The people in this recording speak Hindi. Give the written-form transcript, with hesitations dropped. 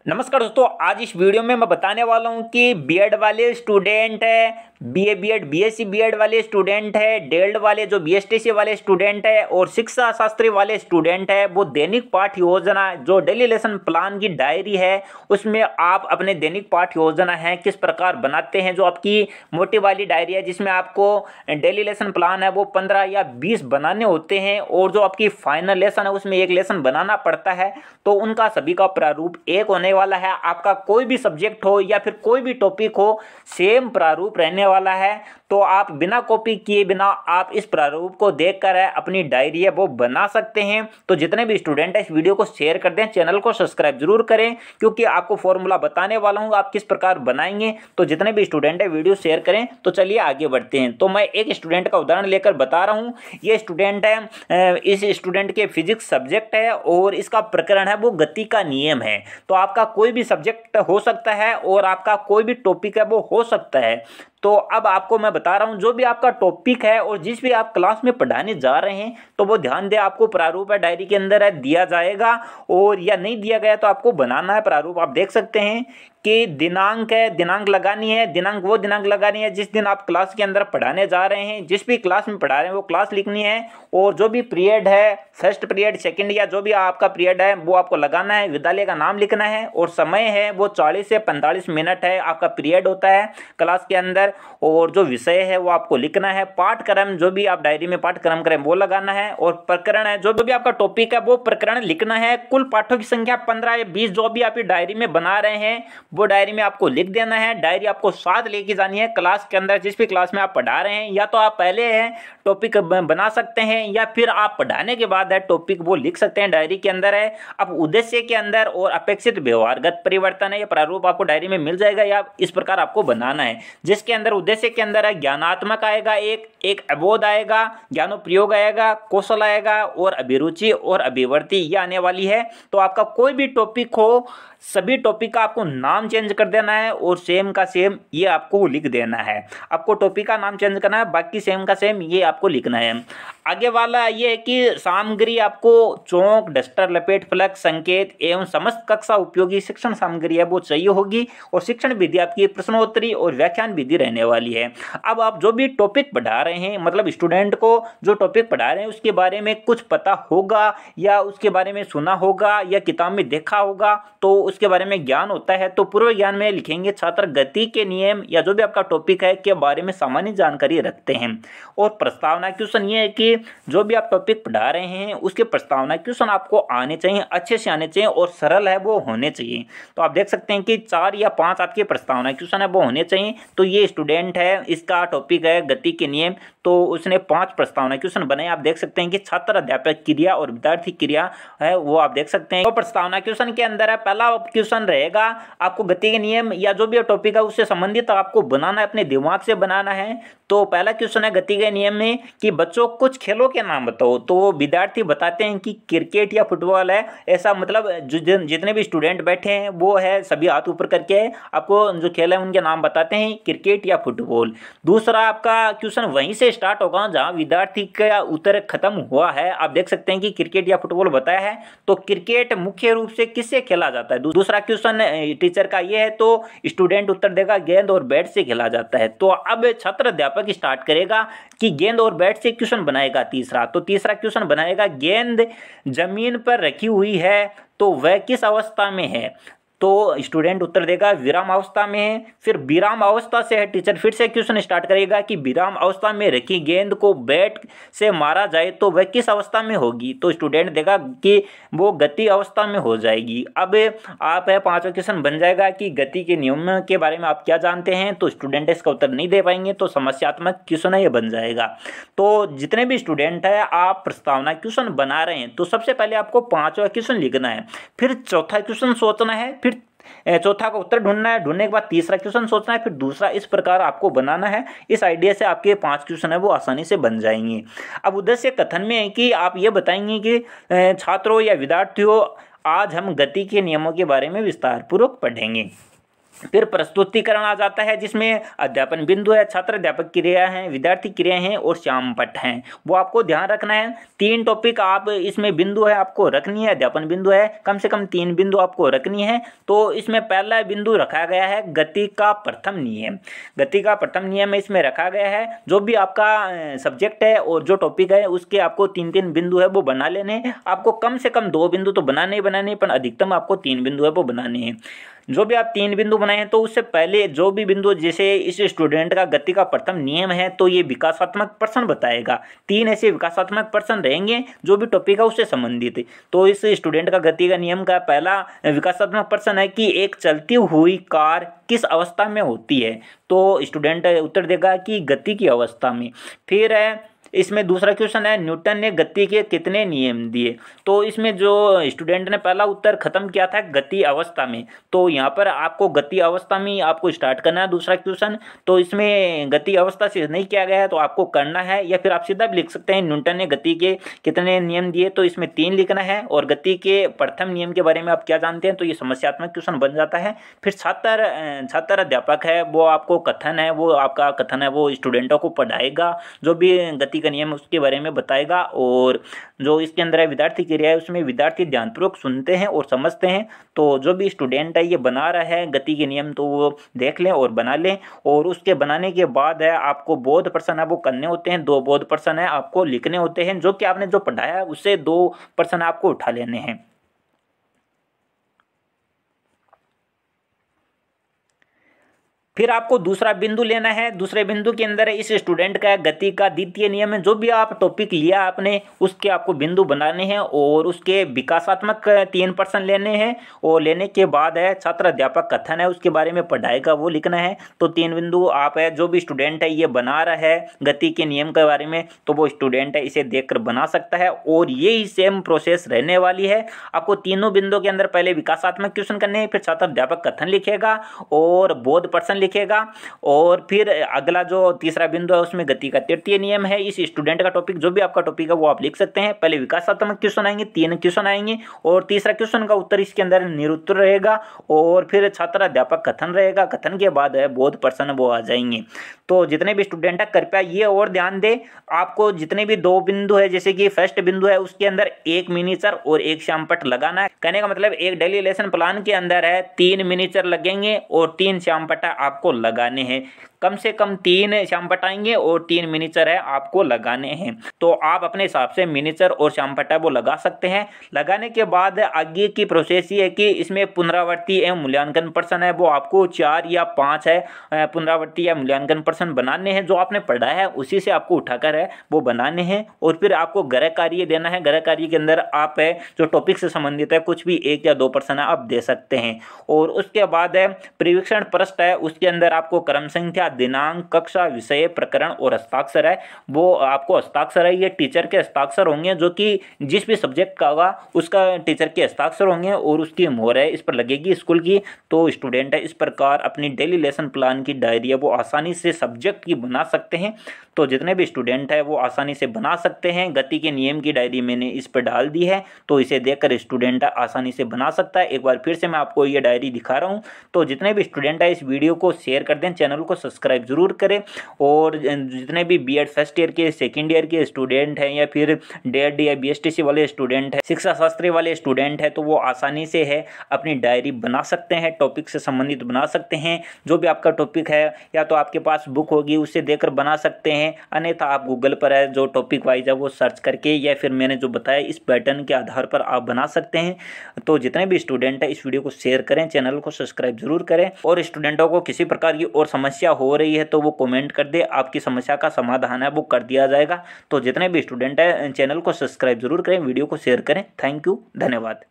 नमस्कार दोस्तों, आज इस वीडियो में मैं बताने वाला हूं कि बीएड वाले स्टूडेंट है, बीए बीएड बीएससी बीएड वाले स्टूडेंट है, डेल्ड वाले जो बीएसटीसी वाले स्टूडेंट है और शिक्षा शास्त्री वाले स्टूडेंट है, वो दैनिक पाठ योजना जो डेली लेसन प्लान की डायरी है उसमें आप अपने दैनिक पाठ योजना है किस प्रकार बनाते हैं। जो आपकी मोटी वाली डायरी है जिसमें आपको डेली लेसन प्लान है वो 15 या 20 बनाने होते हैं और जो आपकी फाइनल लेसन है उसमें एक लेसन बनाना पड़ता है। तो उनका सभी का प्रारूप एक होने वाला है। आपका कोई भी सब्जेक्ट हो या फिर कोई भी टॉपिक हो, सेम प्रारूप रहने वाला है। तो आप बिना कॉपी किए बिना आप इस प्रारूप को देखकर अपनी डायरी है वो बना सकते हैं। तो जितने भी स्टूडेंट हैं इस वीडियो को शेयर कर दें, चैनल को सब्सक्राइब जरूर करें क्योंकि आपको फॉर्मूला बताने वाला हूं आप किस प्रकार बनाएंगे। तो जितने भी स्टूडेंट है वीडियो शेयर करें। तो चलिए आगे बढ़ते हैं। तो मैं एक स्टूडेंट का उदाहरण लेकर बता रहा हूँ। ये स्टूडेंट है, इस स्टूडेंट के फिजिक्स सब्जेक्ट है और इसका प्रकरण है वो गति का नियम है। तो आपका कोई भी सब्जेक्ट हो सकता है और आपका कोई भी टॉपिक है वो हो सकता है। तो अब आपको मैं बता रहा हूं जो भी आपका टॉपिक है और जिस भी आप क्लास में पढ़ाने जा रहे हैं तो वो ध्यान दें, आपको प्रारूप है डायरी के अंदर है दिया जाएगा और या नहीं दिया गया तो आपको बनाना है प्रारूप। आप देख सकते हैं कि दिनांक है, दिनांक लगानी है, दिनांक वो दिनांक लगानी है जिस दिन आप क्लास के अंदर पढ़ाने जा रहे हैं। जिस भी क्लास में पढ़ा रहे हैं वो क्लास लिखनी है और जो भी पीरियड है, फर्स्ट पीरियड, सेकंड या जो भी आपका पीरियड है वो आपको लगाना है। विद्यालय का नाम लिखना है और समय है वो 40 से 45 मिनट है आपका पीरियड होता है क्लास के अंदर। और जो विषय है वो आपको लिखना है। पाठक्रम जो भी आप डायरी में पाठक्रम करें वो लगाना है और प्रकरण है जो भी आपका टॉपिक है वो प्रकरण लिखना है। कुल पाठों की संख्या 15 या 20 जो भी आप डायरी में बना रहे हैं वो डायरी में आपको लिख देना है। डायरी आपको साथ लेके जानी है क्लास के अंदर। जिस भी क्लास में आप पढ़ा रहे हैं या तो आप पहले है टॉपिक बना सकते हैं या फिर आप पढ़ाने के बाद है टॉपिक वो लिख सकते हैं डायरी के अंदर है। अब उद्देश्य के अंदर और अपेक्षित व्यवहारगत परिवर्तन है, ये प्रारूप आपको डायरी में मिल जाएगा या इस प्रकार आपको बनाना है। जिसके अंदर उद्देश्य के अंदर है ज्ञानात्मक आएगा, एक अबोध आएगा, ज्ञानोपयोग आएगा, कौशल आएगा और अभिरुचि और अभिवृत्ति ये आने वाली है। तो आपका कोई भी टॉपिक हो, सभी टॉपिक का आपको नाम चेंज कर देना है और सेम का सेम ये आपको लिख देना है। आपको टॉपिक का नाम चेंज करना है, बाकी सेम का सेम ये आपको लिखना है। आगे वाला ये है कि सामग्री आपको चौक, डस्टर, लपेट फलक, संकेत एवं समस्त कक्षा उपयोगी शिक्षण सामग्री है वो चाहिए होगी और शिक्षण विधि आपकी प्रश्नोत्तरी और व्याख्यान विधि रहने वाली है। अब आप जो भी टॉपिक पढ़ा रहे हैं, मतलब स्टूडेंट को जो टॉपिक पढ़ा रहे हैं उसके बारे में कुछ पता होगा या उसके बारे में सुना होगा या किताब में देखा होगा तो उसके बारे में ज्ञान होता है। तो पूर्व ज्ञान में लिखेंगे छात्र गति के नियम या जो भी आपका टॉपिक है के बारे में सामान्य जानकारी रखते हैं। और प्रस्तावना क्वेश्चन ये है कि जो भी आप टॉपिक पढ़ा रहे हैं उसके प्रस्तावना क्वेश्चन आपको आने चाहिए, अच्छे से आने चाहिए और सरल है वो होने चाहिए। तो आप देख सकते हैं कि 4 या 5 आपके प्रस्तावना क्वेश्चन है वो होने चाहिए। तो ये स्टूडेंट है, इसका टॉपिक है गति के नियम, तो उसने 5 प्रस्तावना क्वेश्चन बनाए। आप देख सकते हैं कि छात्र अध्यापक क्रिया और विद्यार्थी क्रिया है वो आप देख सकते हैं। तो प्रस्तावना क्वेश्चन के अंदर है, पहला क्वेश्चन रहेगा आपको गति के नियम या जो भी टॉपिक है उससे संबंधित आपको बनाना है, अपने दिमाग से बनाना है। तो पहला क्वेश्चन है गति के नियम में कि बच्चों कुछ खेलों के नाम बताओ। तो विद्यार्थी बताते हैं कि क्रिकेट या फुटबॉल है। ऐसा मतलब जितने भी स्टूडेंट बैठे हैं वो है सभी हाथ ऊपर करके आपको जो खेल है उनके नाम बताते हैं, क्रिकेट या फुटबॉल। दूसरा आपका क्वेश्चन वहीं से स्टार्ट होगा जहां विद्यार्थी का उत्तर खत्म हुआ है। आप देख सकते हैं कि क्रिकेट या फुटबॉल बताया है। तो क्रिकेट मुख्य रूप से किससे खेला जाता है। दूसरा क्वेश्चन टीचर का ये है तो स्टूडेंट उत्तर देगा गेंद और बैट से खेला जाता है। तो अब छात्र अध्यापक स्टार्ट करेगा कि गेंद और बैट से क्वेश्चन बनाएगा तीसरा। तो तीसरा क्वेश्चन बनाएगा गेंद जमीन पर रखी हुई है तो वह किस अवस्था में है। तो स्टूडेंट उत्तर देगा विराम अवस्था में है। फिर विराम अवस्था से है टीचर फिर से क्वेश्चन स्टार्ट करेगा कि विराम अवस्था में रखी गेंद को बैट से मारा जाए तो वह किस अवस्था में होगी। तो स्टूडेंट देगा कि वो गति अवस्था में हो जाएगी। अब आप है 5वां क्वेश्चन बन जाएगा कि गति के नियम के बारे में आप क्या जानते हैं। तो स्टूडेंट इसका उत्तर नहीं दे पाएंगे तो समस्यात्मक क्वेश्चन है ये बन जाएगा। तो जितने भी स्टूडेंट है आप प्रस्तावना क्वेश्चन बना रहे हैं तो सबसे पहले आपको 5वां क्वेश्चन लिखना है, फिर चौथा क्वेश्चन सोचना है, फिर चौथा का उत्तर ढूंढना है, ढूंढने के बाद तीसरा क्वेश्चन सोचना है, फिर दूसरा। इस प्रकार आपको बनाना है। इस आइडिया से आपके 5 क्वेश्चन है वो आसानी से बन जाएंगे। अब उद्देश्य कथन में है कि आप ये बताएंगे कि छात्रों या विद्यार्थियों आज हम गति के नियमों के बारे में विस्तार पूर्वक पढ़ेंगे। फिर प्रस्तुतिकरण आ जाता है, जिसमें अध्यापन बिंदु है, छात्र अध्यापक क्रिया है, विद्यार्थी क्रिया है और श्यामपट्ट हैं। वो आपको ध्यान रखना है। 3 टॉपिक आप इसमें बिंदु है आपको रखनी है, अध्यापन बिंदु है, कम से कम 3 बिंदु आपको रखनी है। तो इसमें पहला बिंदु रखा गया है गति का प्रथम नियम। गति का प्रथम नियम इसमें रखा गया है। जो भी आपका सब्जेक्ट है और जो टॉपिक है उसके आपको 3-3 बिंदु है वो बना लेने हैं। आपको कम से कम 2 बिंदु तो बनाने ही बनाने, पर अधिकतम आपको 3 बिंदु है वो बनाने हैं। जो भी आप 3 बिंदु बनाए हैं तो उससे पहले जो भी बिंदु, जैसे इस स्टूडेंट का गति का प्रथम नियम है तो ये विकासात्मक प्रश्न बताएगा। 3 ऐसे विकासात्मक प्रश्न रहेंगे जो भी टॉपिक है उससे संबंधित है। तो इस स्टूडेंट का गति का नियम का पहला विकासात्मक प्रश्न है कि एक चलती हुई कार किस अवस्था में होती है। तो स्टूडेंट उत्तर देगा कि गति की अवस्था में। फिर है इसमें दूसरा क्वेश्चन है न्यूटन ने गति के कितने नियम दिए। तो इसमें जो स्टूडेंट ने पहला उत्तर खत्म किया था गति अवस्था में, तो यहाँ पर आपको गति अवस्था में आपको स्टार्ट करना है दूसरा क्वेश्चन। तो इसमें गति अवस्था से नहीं किया गया है तो आपको करना है, या फिर आप सीधा भी लिख सकते हैं न्यूटन ने गति के कितने नियम दिए, तो इसमें 3 लिखना है। और गति के प्रथम नियम के बारे में आप क्या जानते हैं, तो ये समस्यात्मक क्वेश्चन बन जाता है। फिर छात्र अध्यापक है वो आपको कथन है, वो आपका कथन है वो स्टूडेंटों को पढ़ाएगा, जो भी गति का नियम उसके बारे में बताएगा। और जो इसके अंदर है विद्यार्थी क्रिया है उसमें विद्यार्थी ध्यानपूर्वक सुनते हैं और समझते हैं। तो जो भी स्टूडेंट है ये बना रहा है गति के नियम तो वो देख लें और बना लें। और उसके बनाने के बाद है आपको बोध प्रश्न है वो करने होते हैं। 2 बोध प्रश्न है आपको लिखने होते हैं, जो कि आपने जो पढ़ाया है उससे 2 प्रश्न आपको उठा लेने हैं। फिर आपको दूसरा बिंदु लेना है। दूसरे बिंदु के अंदर इस स्टूडेंट का गति का द्वितीय नियम है। जो भी आप टॉपिक लिया आपने उसके आपको बिंदु बनाने हैं और उसके विकासात्मक 3 प्रश्न लेने हैं। और लेने के बाद है छात्र अध्यापक कथन है उसके बारे में पढ़ाएगा वो लिखना है। तो 3 बिंदु आप है जो भी स्टूडेंट है ये बना रहा है गति के नियम के बारे में, तो वो स्टूडेंट है इसे देखकर बना सकता है। और यही सेम प्रोसेस रहने वाली है। आपको तीनों बिंदु के अंदर पहले विकासात्मक क्वेश्चन करने हैं, फिर छात्र अध्यापक कथन लिखेगा और बोध प्रश्न लिखेगा। और फिर अगला जो तीसरा बिंदु है उसमें गति का तृतीय नियम है। इस स्टूडेंट का टॉपिक जो भी आपका टॉपिक है वो आप लिख सकते हैं। पहले विकासात्मक क्वेश्चन आएंगे, 3 क्वेश्चन आएंगे और तीसरा क्वेश्चन का उत्तर इसके अंदर निरुत्तर रहेगा। और फिर छात्र अध्यापक कथन रहेगा, कथन के बाद है बोध प्रश्न वो आ जाएंगे। तो जितने भी स्टूडेंट है कृपया ये और ध्यान दें, आपको जितने भी 2 बिंदु है जैसे कि फर्स्ट बिंदु है उसके अंदर 1 मिनीचर और 1 श्यामपट्ट लगाना है। कहने का मतलब एक डेली लेसन प्लान के अंदर है 3 मिनीचर लगेंगे और 3 श्यामपट्ट आपको लगाने हैं। कम से कम 3 श्यामपट्ट आएंगे और 3 मिनीचर है आपको लगाने हैं। तो आप अपने हिसाब से मिनीचर और श्यामपट्ट वो लगा सकते हैं। लगाने के बाद आगे की प्रोसेस ये है कि इसमें पुनरावृत्ति एवं मूल्यांकन प्रश्न है वो आपको 4 या 5 है पुनरावृत्ति या मूल्यांकन प्रश्न बनाने हैं। जो आपने पढ़ा है उसी से आपको उठाकर है वो बनाने हैं। और फिर आपको गृह कार्य देना है। गृह कार्य के अंदर आप है जो टॉपिक से संबंधित है कुछ भी 1 या 2 प्रश्न आप दे सकते हैं। और उसके बाद है परीक्षण पृष्ठ है उसके अंदर आपको क्रम संख्या, दिनांक, कक्षा, विषय, प्रकरण और हस्ताक्षर है वो आपको हस्ताक्षर है ये टीचर के हस्ताक्षर होंगे, जो कि जिस भी सब्जेक्ट का होगा उसका टीचर के हस्ताक्षर होंगे और उसकी मोहर है इस पर लगेगी स्कूल की। तो स्टूडेंट है इस प्रकार अपनी डेली लेसन प्लान की डायरी है वो आसानी से सब्जेक्ट की बना सकते हैं। तो जितने भी स्टूडेंट है वो आसानी से बना सकते हैं। गति के नियम की डायरी मैंने इस पर डाल दी है, तो इसे देखकर स्टूडेंट आसानी से बना सकता है। एक बार फिर से मैं आपको ये डायरी दिखा रहा हूँ। तो जितने भी स्टूडेंट है इस वीडियो को शेयर कर दें, चैनल को सब्सक्राइब जरूर करें। और जितने भी बीएड फर्स्ट ईयर के, सेकेंड ईयर के स्टूडेंट हैं या फिर डेड या बीएसटीसी वाले स्टूडेंट हैं, शिक्षा शास्त्री वाले स्टूडेंट हैं, तो वो आसानी से है अपनी डायरी बना सकते हैं, टॉपिक से संबंधित बना सकते हैं। जो भी आपका टॉपिक है या तो आपके पास बुक होगी उससे देखकर बना सकते हैं, अन्यथा आप गूगल पर है जो टॉपिक वाइज है वो सर्च करके या फिर मैंने जो बताया इस पैटर्न के आधार पर आप बना सकते हैं। तो जितने भी स्टूडेंट है इस वीडियो को शेयर करें, चैनल को सब्सक्राइब जरूर करें। और स्टूडेंटों को किसी प्रकार की और समस्या हो रही है तो वो कमेंट कर दे, आपकी समस्या का समाधान है वो कर दिया जाएगा। तो जितने भी स्टूडेंट है चैनल को सब्सक्राइब जरूर करें, वीडियो को शेयर करें। थैंक यू, धन्यवाद।